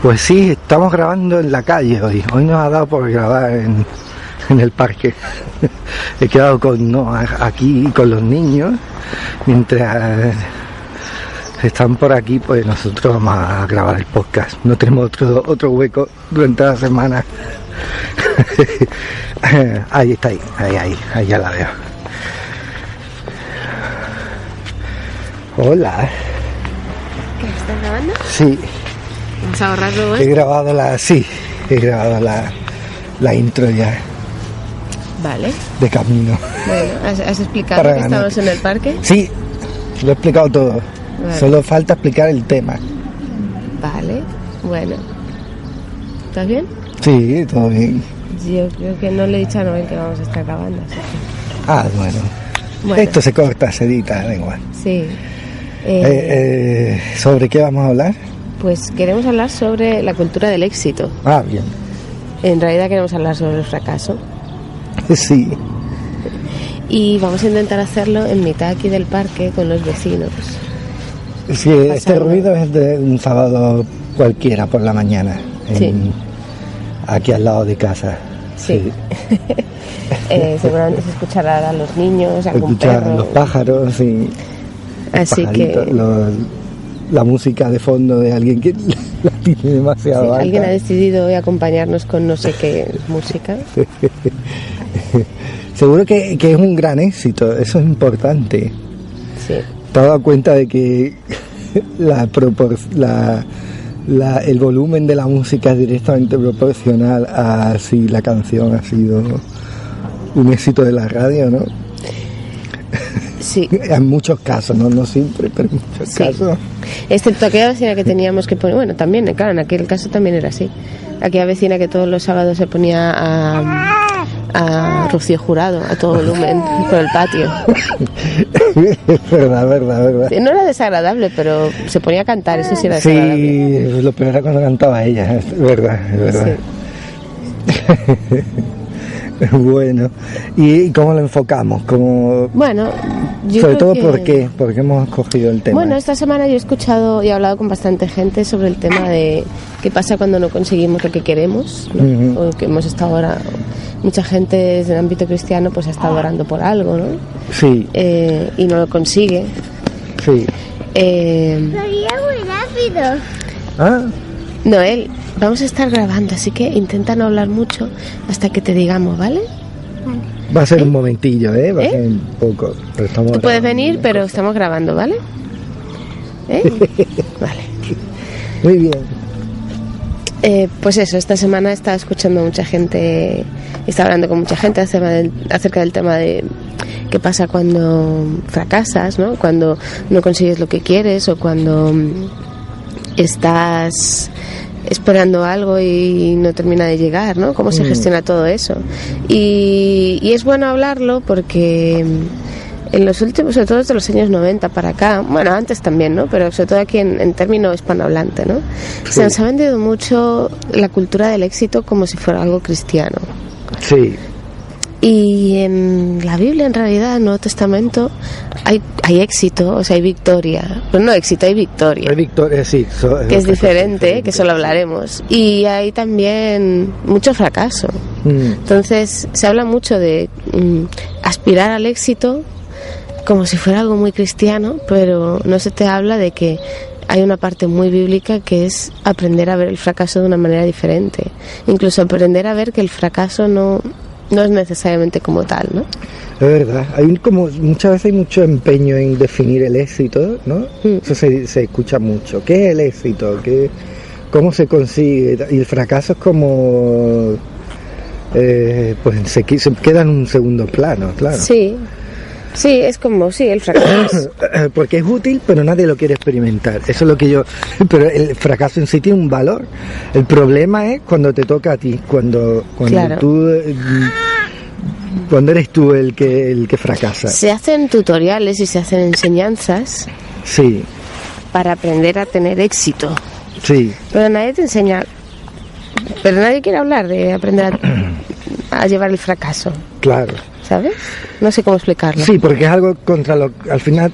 Pues sí, estamos grabando en la calle hoy. Hoy nos ha dado por grabar en el parque. He quedado aquí con los niños. Mientras están por aquí, pues nosotros vamos a grabar el podcast. No tenemos otro hueco durante la semana. Ahí está, ahí ya la veo. Hola. ¿Qué estás grabando? Sí. ¿Vamos a ahorrar luego? He grabado la intro ya. Vale. De camino. Bueno, ¿has explicado que estamos en el parque? Sí, lo he explicado todo. Vale. Solo falta explicar el tema. Vale, bueno. ¿Estás bien? Sí, todo bien. Yo creo que no le he dicho a Noel que vamos a estar grabando. Así que... Ah, bueno. Esto se corta, se edita, da igual. Sí. ¿Sobre qué vamos a hablar? Pues queremos hablar sobre la cultura del éxito. Ah, bien. En realidad queremos hablar sobre el fracaso. Sí. Y vamos a intentar hacerlo en mitad aquí del parque con los vecinos. Sí, este ruido es de un sábado cualquiera por la mañana. Sí. Aquí al lado de casa. Sí. Seguramente se escuchará a los niños, a algún perro. Los pájaros y... Así que... La música de fondo de alguien que la tiene demasiado alta. Alguien ha decidido hoy acompañarnos con no sé qué música. Seguro que es un gran éxito, eso es importante. Sí. ¿Te has dado cuenta de que el volumen de la música es directamente proporcional a si la canción ha sido un éxito de la radio, ¿no? Sí. En muchos casos, no siempre, pero en muchos casos. Excepto aquella vecina que teníamos que poner, bueno, también, claro, en aquel caso también era así. Aquella vecina que todos los sábados se ponía a Rocío Jurado a todo volumen por el patio. verdad. No era desagradable, pero se ponía a cantar, eso sí era desagradable. Sí, lo peor era cuando cantaba ella, es verdad. Sí. Bueno, ¿y cómo lo enfocamos? Bueno, sobre todo, ¿por qué hemos escogido el tema? Bueno, esta semana yo he escuchado y he hablado con bastante gente sobre el tema de qué pasa cuando no conseguimos lo que queremos, ¿no? Uh-huh. O que hemos estado ahora, mucha gente desde el ámbito cristiano pues ha estado orando por algo, ¿no? Sí. Y no lo consigue. Sí. Sería muy rápido. Ah. Noel, vamos a estar grabando, así que intenta no hablar mucho hasta que te digamos, ¿vale? Vale. Va a ser un momentillo, Va a ser un poco. Pero tú puedes venir, pero estamos grabando, ¿vale? Vale. Muy bien. Pues eso, esta semana he estado escuchando a mucha gente, está hablando con mucha gente acerca del tema de qué pasa cuando fracasas, ¿no? Cuando no consigues lo que quieres o cuando estás esperando algo y no termina de llegar, ¿no? ¿Cómo se gestiona todo eso? Y es bueno hablarlo porque en los últimos, sobre todo desde los años 90 para acá, bueno, antes también, ¿no? Pero sobre todo aquí en término hispanohablante, ¿no? Sí. Se nos ha vendido mucho la cultura del éxito como si fuera algo cristiano. Sí. Y en la Biblia, en realidad, en el Nuevo Testamento, hay éxito, o sea, hay victoria. Pero no éxito, hay victoria. Hay victoria, sí. Que es diferente, que eso lo hablaremos. Y hay también mucho fracaso. Entonces, se habla mucho de aspirar al éxito como si fuera algo muy cristiano, pero no se te habla de que hay una parte muy bíblica que es aprender a ver el fracaso de una manera diferente. Incluso aprender a ver que el fracaso no es necesariamente como tal, ¿no? Es verdad, muchas veces hay mucho empeño en definir el éxito, ¿no? Eso se escucha mucho. ¿Qué es el éxito? ¿Cómo se consigue? Y el fracaso es como pues se queda en un segundo plano, claro. Sí, es como, el fracaso. Porque es útil, pero nadie lo quiere experimentar. Eso es lo que pero el fracaso en sí tiene un valor. El problema es cuando te toca a ti, cuando claro. Cuando eres tú el que fracasa. Se hacen tutoriales y se hacen enseñanzas. Sí. Para aprender a tener éxito. Sí. Pero nadie te enseña. Pero nadie quiere hablar de aprender a llevar el fracaso. Claro. ¿Sabes? No sé cómo explicarlo. Sí, porque es algo contra al final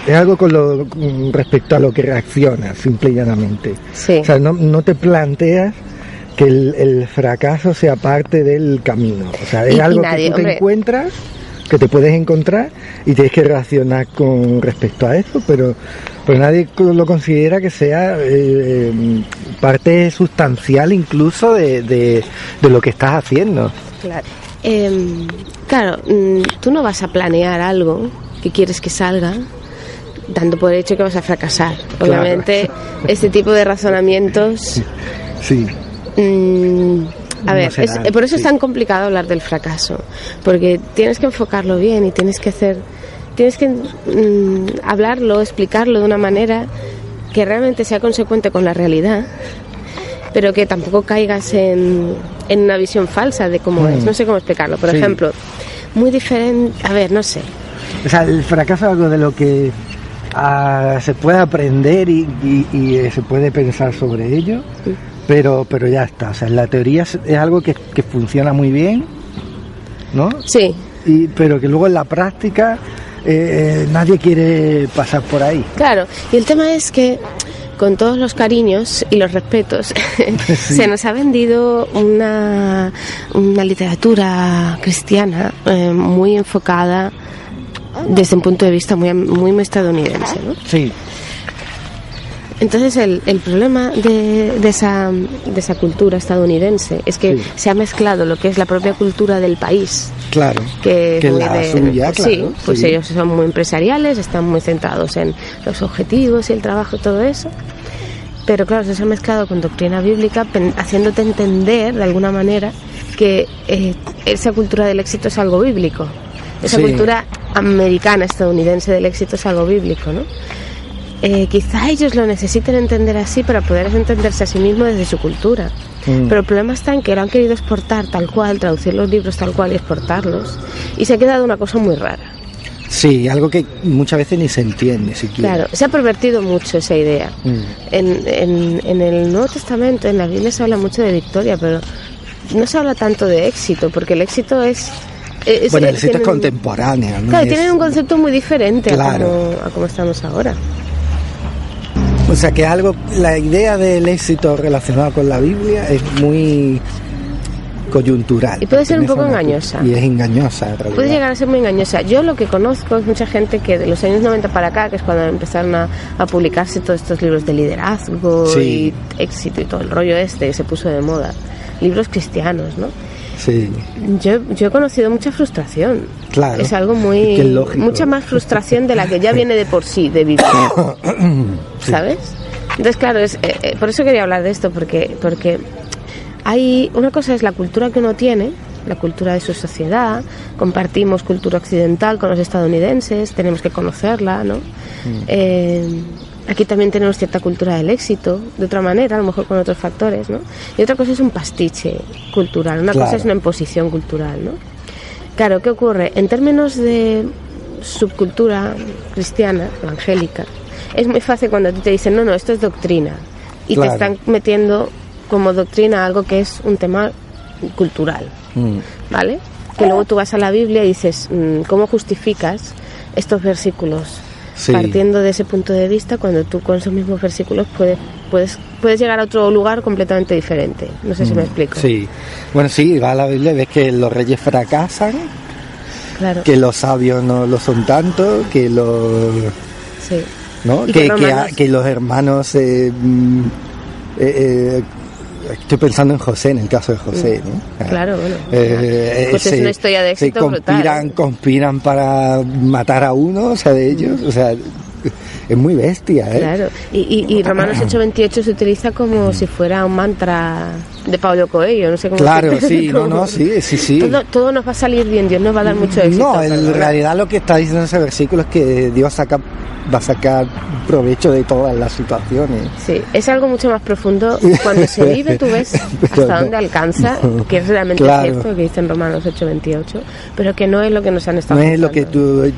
es algo con respecto a lo que reaccionas, simple y llanamente. Sí. O sea, no te planteas que el fracaso sea parte del camino. O sea, es algo que tú te encuentras, que te puedes encontrar y tienes que reaccionar con respecto a eso, pero nadie lo considera que sea parte sustancial incluso de lo que estás haciendo. Claro. Claro, tú no vas a planear algo que quieres que salga dando por hecho que vas a fracasar. Obviamente, claro. Este tipo de razonamientos... Sí. A ver, por eso es tan complicado hablar del fracaso, porque tienes que enfocarlo bien y tienes que hablarlo, explicarlo de una manera que realmente sea consecuente con la realidad, pero que tampoco caigas en una visión falsa de cómo es. No sé cómo explicarlo. Por ejemplo, muy diferente. A ver, no sé. O sea, el fracaso es algo de lo que se puede aprender y se puede pensar sobre ello. Pero ya está, o sea, en la teoría es algo que funciona muy bien, ¿no? Sí. Pero que luego en la práctica nadie quiere pasar por ahí. Claro, y el tema es que con todos los cariños y los respetos sí. Se nos ha vendido una literatura cristiana muy enfocada desde un punto de vista muy estadounidense, ¿no? Sí. Entonces el problema de esa cultura estadounidense es que se ha mezclado lo que es la propia cultura del país. Claro. Que es la suya, sí, claro. Pues sí. Ellos son muy empresariales, están muy centrados en los objetivos y el trabajo y todo eso. Pero claro, se ha mezclado con doctrina bíblica, haciéndote entender de alguna manera que esa cultura del éxito es algo bíblico. Esa cultura americana, estadounidense del éxito es algo bíblico, ¿no? Quizá ellos lo necesiten entender así para poder entenderse a sí mismos desde su cultura. Pero el problema está en que lo han querido exportar tal cual, traducir los libros tal cual y exportarlos. Y se ha quedado una cosa muy rara. Sí, algo que muchas veces ni se entiende siquiera. Claro, se ha pervertido mucho esa idea. En el Nuevo Testamento, en la Biblia se habla mucho de victoria, pero no se habla tanto de éxito, porque el éxito es bueno, el éxito es contemporáneo, ¿no? Claro, tienen un concepto muy diferente a cómo estamos ahora. O sea que la idea del éxito relacionado con la Biblia es muy coyuntural. Y puede ser un poco engañosa. Y es engañosa, en realidad. Puede llegar a ser muy engañosa. Yo lo que conozco es mucha gente que de los años 90 para acá, que es cuando empezaron a publicarse todos estos libros de liderazgo y éxito y todo el rollo que se puso de moda. Libros cristianos, ¿no? Sí. Yo he conocido mucha frustración. Claro. Es algo mucha más frustración de la que ya viene de por sí de vivir. ¿Sabes? Entonces, claro, por eso quería hablar de esto, porque hay una cosa es la cultura que uno tiene, la cultura de su sociedad. Compartimos cultura occidental con los estadounidenses, tenemos que conocerla, ¿no? Aquí también tenemos cierta cultura del éxito, de otra manera, a lo mejor con otros factores, ¿no? Y otra cosa es un pastiche cultural, una cosa es una imposición cultural, ¿no? Claro, ¿qué ocurre? En términos de subcultura cristiana, evangélica, es muy fácil cuando a ti te dicen, no, esto es doctrina, y te están metiendo como doctrina algo que es un tema cultural, ¿vale? Que luego tú vas a la Biblia y dices, ¿cómo justificas estos versículos? Sí. Partiendo de ese punto de vista, cuando tú con esos mismos versículos puedes llegar a otro lugar completamente diferente. No sé si me explico. Sí. Bueno, sí, va a la Biblia, ves que los reyes fracasan, claro, que los sabios no lo son tanto, que los... Sí. ¿no? Que los hermanos... estoy pensando en José, en el caso de José, ¿no? Claro, bueno. Pues es una historia de éxito brutal. Conspiran para matar a uno, o sea, de ellos, o sea, es muy bestia, ¿eh? Claro, y Romanos 8:28 se utiliza como si fuera un mantra de Paulo Coelho, no sé cómo. Claro, sí, sí. Todo nos va a salir bien, Dios nos va a dar mucho éxito. No, en realidad lo que está diciendo ese versículo es que Dios va a sacar provecho de todas las situaciones. Sí, es algo mucho más profundo. Cuando se vive tú ves hasta dónde alcanza, que es realmente cierto, que dice en Romanos 8:28, pero que no es lo que nos han estado No es lo que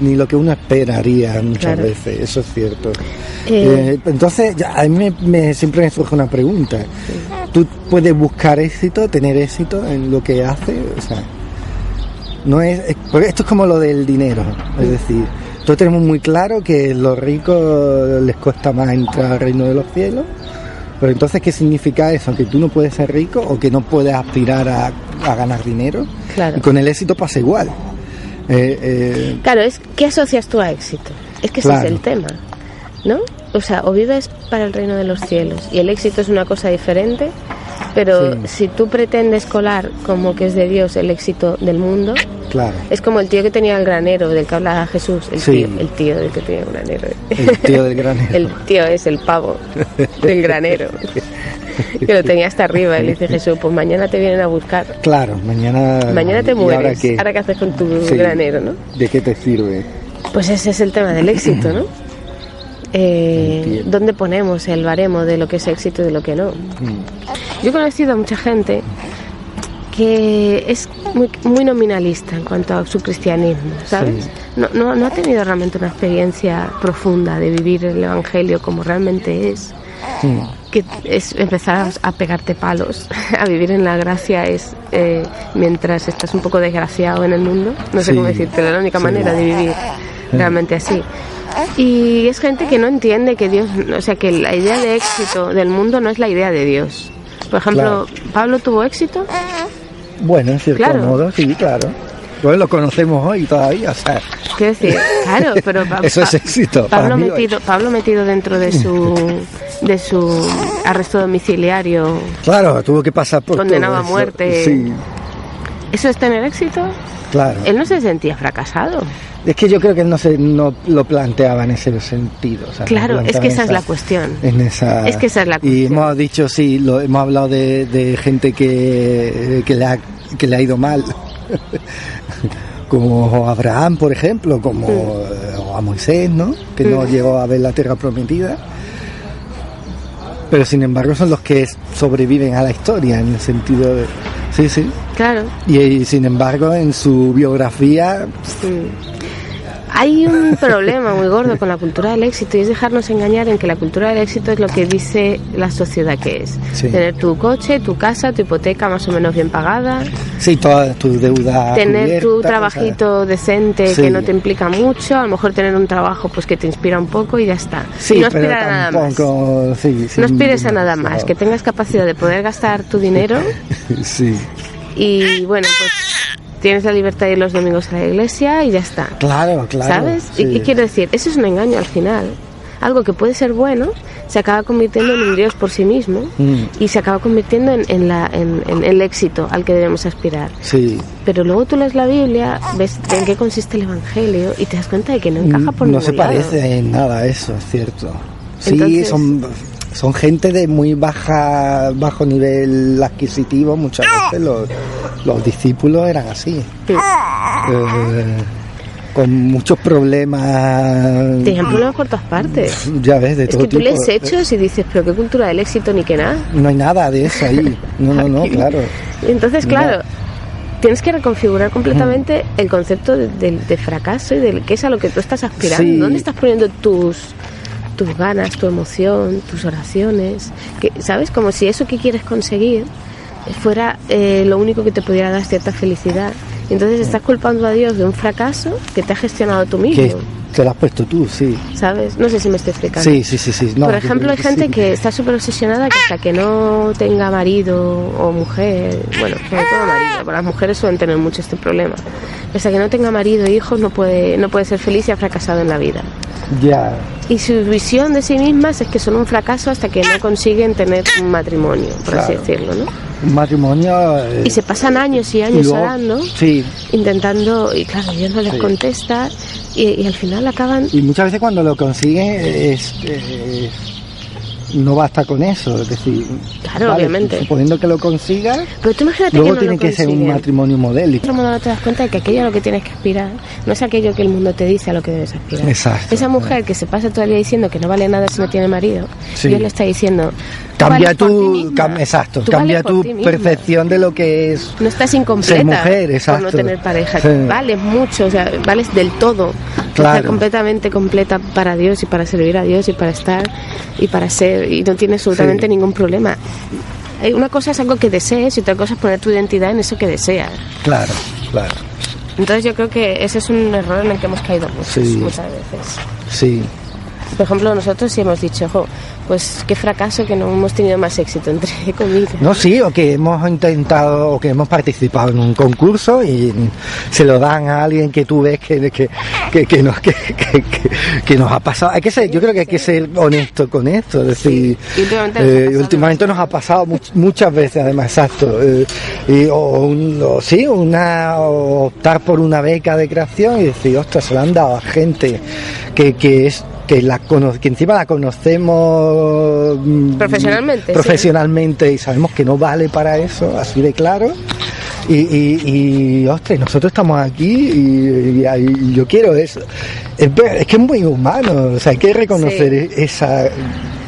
ni lo que uno esperaría muchas veces, eso es cierto. Entonces, a mí siempre me surge una pregunta. Sí. ¿Tú puedes buscar éxito, tener éxito en lo que haces? O sea, no es porque esto es como lo del dinero, es decir, Todos tenemos muy claro que los ricos les cuesta más entrar al reino de los cielos. Pero entonces, ¿qué significa eso? ¿Que tú no puedes ser rico o que no puedes aspirar a ganar dinero? Claro. Y con el éxito pasa igual. Claro, ¿qué asocias tú a éxito? Es que ese es el tema, ¿no? O sea, o vives para el reino de los cielos y el éxito es una cosa diferente, pero si tú pretendes colar como que es de Dios el éxito del mundo, claro. Es como el tío que tenía el granero, del que hablaba Jesús, el tío del que tenía el granero. El tío del granero. El tío es el pavo del granero, que lo tenía hasta arriba, y le dice Jesús, pues mañana te vienen a buscar. Claro, mañana te mueres. ¿Ahora qué haces con tu granero, no? ¿De qué te sirve? Pues ese es el tema del éxito, ¿no? ¿Dónde ponemos el baremo de lo que es éxito y de lo que no? Yo he conocido a mucha gente que es muy nominalista en cuanto a su cristianismo, ¿sabes? Sí. No ha tenido realmente una experiencia profunda de vivir el Evangelio como realmente es. Que es empezar a pegarte palos, a vivir en la gracia es mientras estás un poco desgraciado en el mundo, no sé cómo decirte, la única manera de vivir realmente así. Y es gente que no entiende que Dios, o sea, que la idea de éxito del mundo no es la idea de Dios. Por ejemplo, ¿Pablo tuvo éxito? Bueno, en cierto modo, sí, claro. Pues lo conocemos hoy todavía, o sea. Quiero decir, claro, pero eso es éxito. Pablo metido dentro de su arresto domiciliario. Claro, tuvo que pasar por condenado todo a muerte. Sí. ¿Eso es tener éxito? Claro. Él no se sentía fracasado. Es que yo creo que él no lo planteaba en ese sentido. O sea, claro, es que esa es la cuestión. Es que esa es la cuestión. Y hemos dicho, hemos hablado de gente que le ha ido mal. Como Abraham, por ejemplo, o a Moisés, ¿no? Que no llegó a ver la tierra prometida. Pero sin embargo son los que sobreviven a la historia en el sentido de... Sí. Claro. Y sin embargo en su biografía... Hay un problema muy gordo con la cultura del éxito y es dejarnos engañar en que la cultura del éxito es lo que dice la sociedad que es. Tener tu coche, tu casa, tu hipoteca más o menos bien pagada. Sí, toda tu deuda tener cubierta, tu trabajito decente que no te implica mucho, a lo mejor tener un trabajo pues que te inspira un poco y ya está. Sí, y no aspirar a nada más. No aspires a nada más, que tengas capacidad de poder gastar tu dinero. Sí. Y bueno, pues tienes la libertad de ir los domingos a la iglesia y ya está. Claro. ¿Sabes? Sí. ¿Y qué quiero decir? Eso es un engaño al final. Algo que puede ser bueno se acaba convirtiendo en un Dios por sí mismo y se acaba convirtiendo en el éxito al que debemos aspirar. Sí. Pero luego tú lees la Biblia, ves en qué consiste el Evangelio y te das cuenta de que no encaja por ningún lado. No se parece en nada a eso, es cierto. Sí, entonces, son gente de muy bajo nivel adquisitivo. Muchas veces los discípulos eran así. Sí. Con muchos problemas. De ejemplo, por todas partes. Ya ves, de todo tipo. Es que tú lees Hechos y dices, pero qué cultura del éxito ni que nada. No hay nada de eso ahí. No, claro. Entonces, claro, tienes que reconfigurar completamente el concepto de fracaso y de qué es a lo que tú estás aspirando. Sí. ¿Dónde estás poniendo tus ganas, tu emoción, tus oraciones? ¿Sabes? Como si eso que quieres conseguir fuera lo único que te pudiera dar cierta felicidad. Entonces estás culpando a Dios de un fracaso que te has gestionado tú mismo. Que te lo has puesto tú, sí. ¿Sabes? No sé si me estoy explicando. Sí. No, por ejemplo, hay gente que está súper obsesionada que hasta que no tenga marido o mujer, bueno, sobre todo marido, porque las mujeres suelen tener mucho este problema. Hasta que no tenga marido e hijos no puede ser feliz y ha fracasado en la vida. Ya. Y su visión de sí mismas es que son un fracaso hasta que no consiguen tener un matrimonio, por así decirlo, ¿no? Un matrimonio... y se pasan años y años orando, intentando, y claro, Dios no les contesta, y al final acaban... Y muchas veces cuando lo consiguen no basta con eso, es decir... Claro, obviamente. Suponiendo que lo consigas, pero tú imagínate luego que no tiene que ser un matrimonio modélico. De otro modo te das cuenta de que aquello a lo que tienes que aspirar no es aquello que el mundo te dice a lo que debes aspirar. Exacto. Esa mujer que se pasa todo el día diciendo que no vale nada si no tiene marido, Dios le está diciendo... Cambia tu percepción de lo que es. No estás incompleta ser mujer, exacto. por no tener pareja. Vales mucho, o sea, vales del todo. Claro. Estás completamente completa para Dios y para servir a Dios y para estar y para ser, y no tienes absolutamente ningún problema. Una cosa es algo que desees y otra cosa es poner tu identidad en eso que deseas. Claro. Entonces yo creo que ese es un error en el que hemos caído muchas veces. Sí. Por ejemplo, nosotros sí hemos dicho, pues qué fracaso que no hemos tenido más éxito, entre comillas. No, sí, o que hemos intentado, o que hemos participado en un concurso y se lo dan a alguien que tú ves que nos ha pasado. Yo creo que hay que ser honesto con esto, es decir, últimamente nos ha pasado muchas veces, además, exacto. O optar por una beca de creación y decir, ostras, se lo han dado a gente que encima la conocemos profesionalmente y sabemos que no vale para eso, así de claro. Y ostras, nosotros estamos aquí y yo quiero eso. Es que es muy humano, o sea, hay que reconocer esa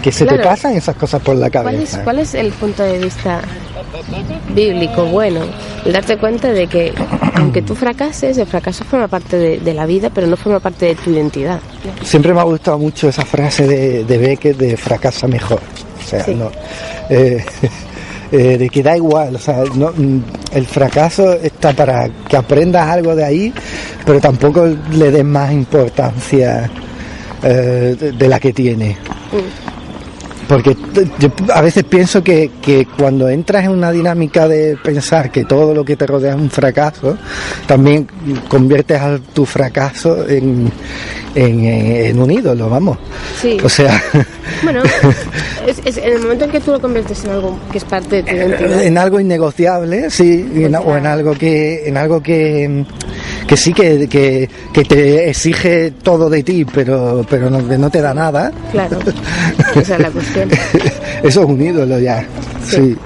que se te pasan esas cosas por la cabeza. ¿Cuál es el punto de vista bíblico bueno? El darte cuenta de que aunque tú fracases, el fracaso forma parte de la vida, pero no forma parte de tu identidad. Siempre me ha gustado mucho esa frase de Beckett de fracasa mejor. O sea, de que da igual, o sea, el fracaso está para que aprendas algo de ahí, pero tampoco le des más importancia de la que tiene. Porque yo a veces pienso que cuando entras en una dinámica de pensar que todo lo que te rodea es un fracaso, también conviertes a tu fracaso en un ídolo, vamos. Sí. O sea... Bueno, es en el momento en que tú lo conviertes en algo que es parte de tu identidad. En algo innegociable, sí, o en algo que sí que te exige todo de ti, pero no te da nada. Claro, esa es la cuestión. Eso es un ídolo ya, sí.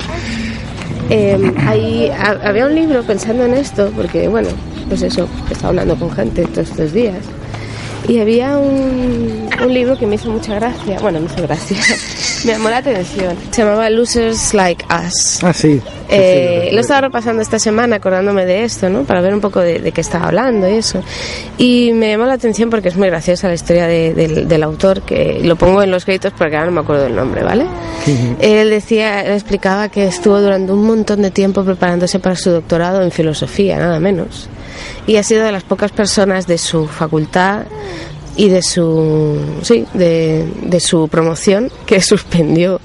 Había un libro pensando en esto, porque bueno, pues eso, he estado hablando con gente todos estos días, y había un libro que me hizo mucha gracia, me llamó la atención, se llamaba Losers Like Us. Ah, sí. Lo he estado repasando esta semana acordándome de esto, ¿no? Para ver un poco de qué estaba hablando y eso. Y me llamó la atención porque es muy graciosa la historia del autor, que lo pongo en los créditos porque ahora no me acuerdo del nombre, ¿vale? Uh-huh. Él explicaba que estuvo durante un montón de tiempo preparándose para su doctorado en filosofía, nada menos. Y ha sido de las pocas personas de su facultad y de su promoción que suspendió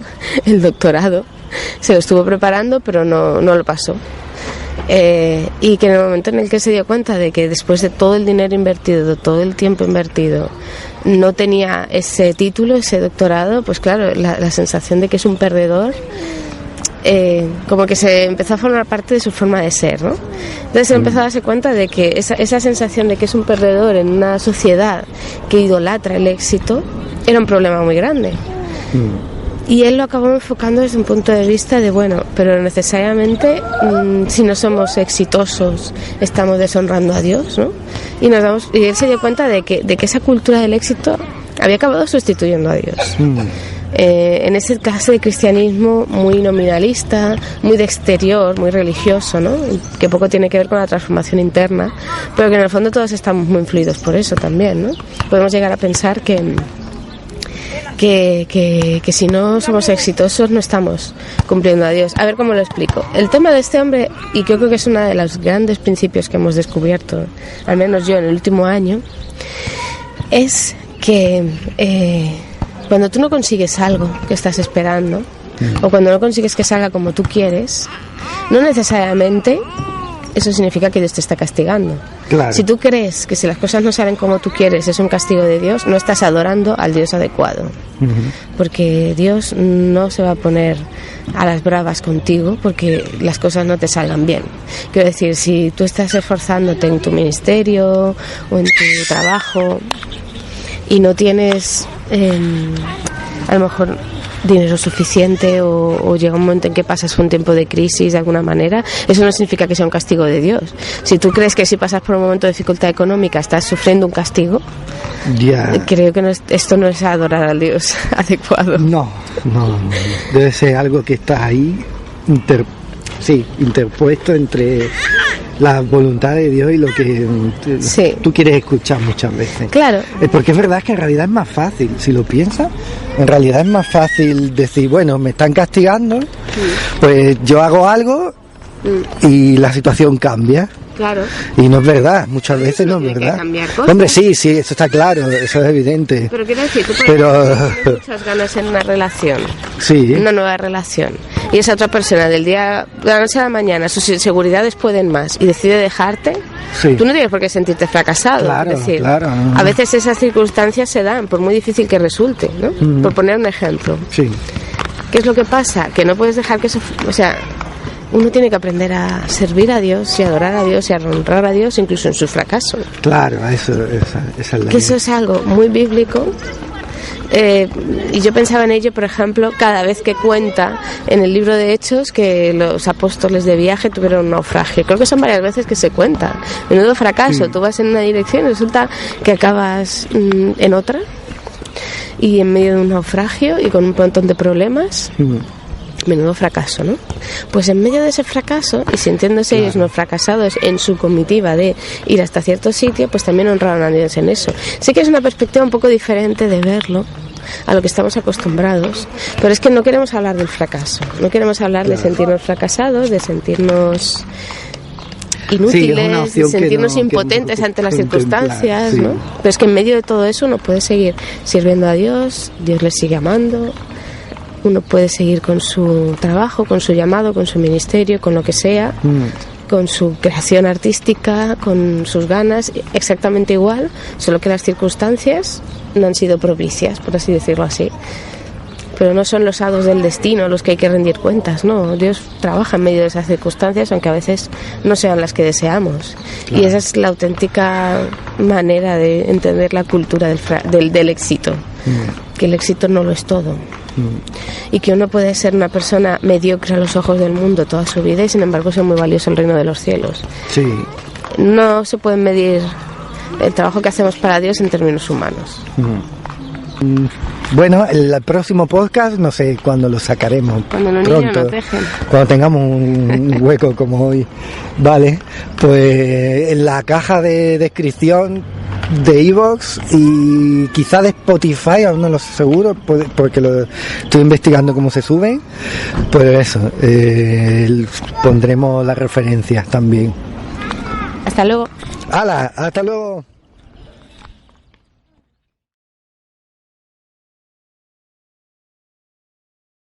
el doctorado. Se lo estuvo preparando, pero no lo pasó. Y que en el momento en el que se dio cuenta de que después de todo el dinero invertido, de todo el tiempo invertido, no tenía ese título, ese doctorado, pues claro, la sensación de que es un perdedor, como que se empezó a formar parte de su forma de ser, ¿no? Entonces se empezó a darse cuenta de que esa sensación de que es un perdedor en una sociedad que idolatra el éxito era un problema muy grande. Y él lo acabó enfocando desde un punto de vista de, bueno, pero necesariamente si no somos exitosos estamos deshonrando a Dios, ¿no? Y él se dio cuenta de que esa cultura del éxito había acabado sustituyendo a Dios. En ese clase de cristianismo muy nominalista, muy de exterior, muy religioso, ¿no? Que poco tiene que ver con la transformación interna, pero que en el fondo todos estamos muy influidos por eso también, ¿no? Podemos llegar a pensar que si no somos exitosos no estamos cumpliendo a Dios. A ver cómo lo explico. El tema de este hombre, y creo que es uno de los grandes principios que hemos descubierto, al menos yo en el último año, es que cuando tú no consigues algo que estás esperando, o cuando no consigues que salga como tú quieres, no necesariamente eso significa que Dios te está castigando. Claro. Si tú crees que si las cosas no salen como tú quieres es un castigo de Dios, no estás adorando al Dios adecuado. Porque Dios no se va a poner a las bravas contigo porque las cosas no te salgan bien. Quiero decir, si tú estás esforzándote en tu ministerio o en tu trabajo y no tienes a lo mejor dinero suficiente o llega un momento en que pasas un tiempo de crisis de alguna manera, eso no significa que sea un castigo de Dios. Si tú crees que si pasas por un momento de dificultad económica estás sufriendo un castigo, creo que esto no es adorar al Dios adecuado. No. Debe ser algo que está ahí interpuesto entre la voluntad de Dios y lo que tú quieres escuchar muchas veces. Claro. Porque es verdad que en realidad es más fácil, si lo piensas, en realidad es más fácil decir, bueno, me están castigando, pues yo hago algo y la situación cambia. Claro. Y no es verdad, muchas veces no es verdad. Hombre, sí, eso está claro, eso es evidente. Pero quiero decir, tú tienes muchas ganas en una relación, sí, una nueva relación, y esa otra persona de la noche a la mañana, sus inseguridades pueden más y decide dejarte, sí. Tú no tienes por qué sentirte fracasado. Claro, es decir, claro. A veces esas circunstancias se dan, por muy difícil que resulte, ¿no? Por poner un ejemplo. Sí. ¿Qué es lo que pasa? Que no puedes dejar que eso... O sea, uno tiene que aprender a servir a Dios y adorar a Dios y a honrar a Dios incluso en su fracaso. Claro, esa es la que eso es algo muy bíblico. Y yo pensaba en ello, por ejemplo, cada vez que cuenta en el libro de Hechos que los apóstoles de viaje tuvieron un naufragio. Creo que son varias veces que se cuenta. Menudo fracaso, tú vas en una dirección y resulta que acabas en otra, y en medio de un naufragio y con un montón de problemas. Menudo fracaso, ¿no? Pues en medio de ese fracaso, y sintiéndose ellos no fracasados en su comitiva de ir hasta cierto sitio, pues también honraron a Dios en eso. Sé que es una perspectiva un poco diferente de verlo a lo que estamos acostumbrados, pero es que no queremos hablar del fracaso, no queremos hablar de sentirnos fracasados, de sentirnos inútiles, de sentirnos impotentes ante las circunstancias, ¿no? Pero es que en medio de todo eso uno puede seguir sirviendo a Dios, Dios le sigue amando, uno puede seguir con su trabajo, con su llamado, con su ministerio, con lo que sea, con su creación artística, con sus ganas, exactamente igual, solo que las circunstancias no han sido propicias, por así decirlo así. Pero no son los hados del destino los que hay que rendir cuentas, no. Dios trabaja en medio de esas circunstancias, aunque a veces no sean las que deseamos. Claro. Y esa es la auténtica manera de entender la cultura del éxito. Que el éxito no lo es todo. Y que uno puede ser una persona mediocre a los ojos del mundo toda su vida y sin embargo ser muy valioso en el reino de los cielos. Sí. No se puede medir el trabajo que hacemos para Dios en términos humanos. Bueno, el próximo podcast no sé cuándo lo sacaremos. Cuando los niños nos dejen. Cuando tengamos un hueco como hoy. Vale, pues en la caja de descripción de iVoox y quizá de Spotify, aún no lo sé seguro porque lo estoy investigando cómo se sube, pues eso, pondremos las referencias también. Hasta luego. ¡Hala! ¡Hasta luego!